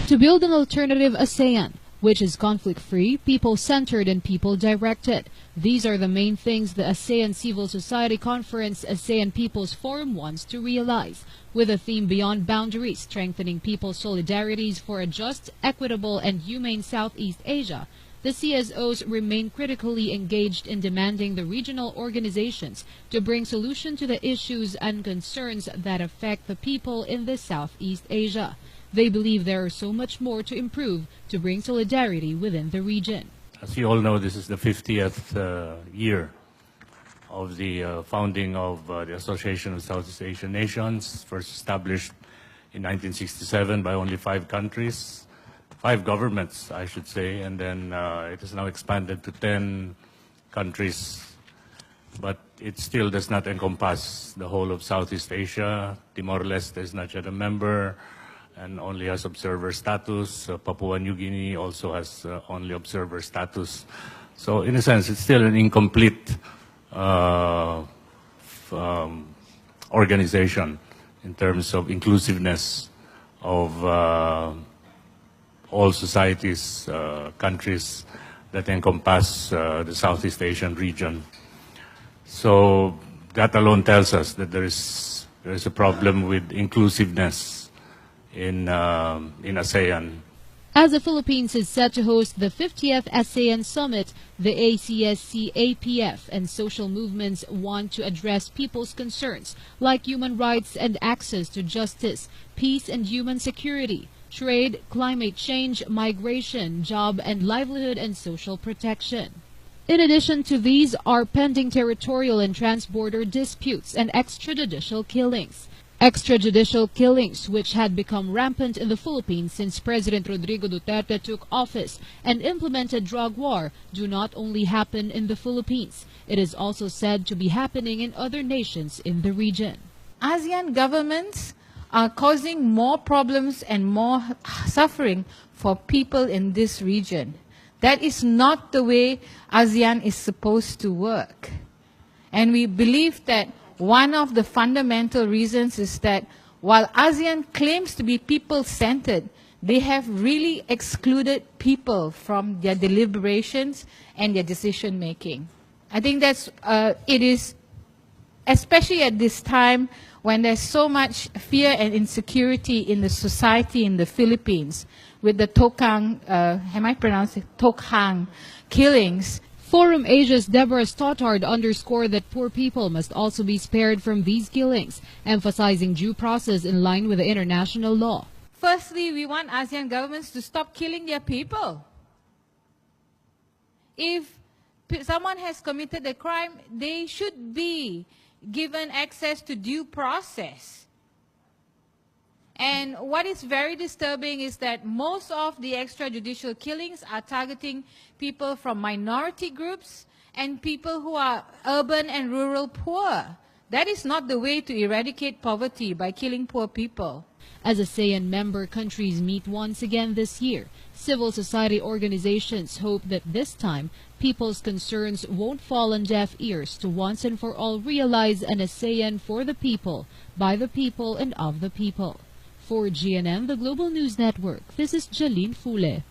To build an alternative ASEAN, which is conflict-free, people-centered, and people-directed. These are the main things the ASEAN Civil Society Conference ASEAN People's Forum wants to realize, with a theme beyond boundaries, strengthening people's solidarities for a just, equitable, and humane Southeast Asia. The CSOs remain critically engaged in demanding the regional organizations to bring solution to the issues and concerns that affect the people in the Southeast Asia. They believe there is so much more to improve to bring solidarity within the region. As you all know, this is the 50th year of the founding of the Association of Southeast Asian Nations, first established in 1967 by only 5 countries, 5 governments, I should say, and then it has now expanded to 10 countries. But it still does not encompass the whole of Southeast Asia. Timor-Leste is not yet a member and only has observer status. Papua New Guinea also has only observer status. So in a sense, it's still an incomplete organization in terms of inclusiveness of all societies, countries that encompass the Southeast Asian region. So that alone tells us that there is a problem with inclusiveness in ASEAN. As the Philippines is set to host the 50th ASEAN Summit, the ACSC-APF and social movements want to address people's concerns like human rights and access to justice, peace and human security, trade, climate change, migration, job and livelihood, and social protection. In addition to these are pending territorial and transborder disputes and extrajudicial killings. Extrajudicial killings, which had become rampant in the Philippines since President Rodrigo Duterte took office and implemented drug war, do not only happen in the Philippines. It is also said to be happening in other nations in the region. ASEAN governments are causing more problems and more suffering for people in this region. That is not the way ASEAN is supposed to work. And we believe that one of the fundamental reasons is that while ASEAN claims to be people-centered, they have really excluded people from their deliberations and their decision-making. I think that's, it is, especially at this time when there's so much fear and insecurity in the society in the Philippines, with the Tokhang, am I pronouncing Tokhang killings. Forum Asia's Deborah Stothard underscored that poor people must also be spared from these killings, emphasizing due process in line with the international law. Firstly, we want ASEAN governments to stop killing their people. If someone has committed a crime, they should be given access to due process. And what is very disturbing is that most of the extrajudicial killings are targeting people from minority groups and people who are urban and rural poor. That is not the way to eradicate poverty, by killing poor people. As ASEAN member countries meet once again this year, civil society organizations hope that this time people's concerns won't fall on deaf ears to once and for all realize an ASEAN for the people, by the people, and of the people. For GNM, the Global News Network, this is Jalene Fule.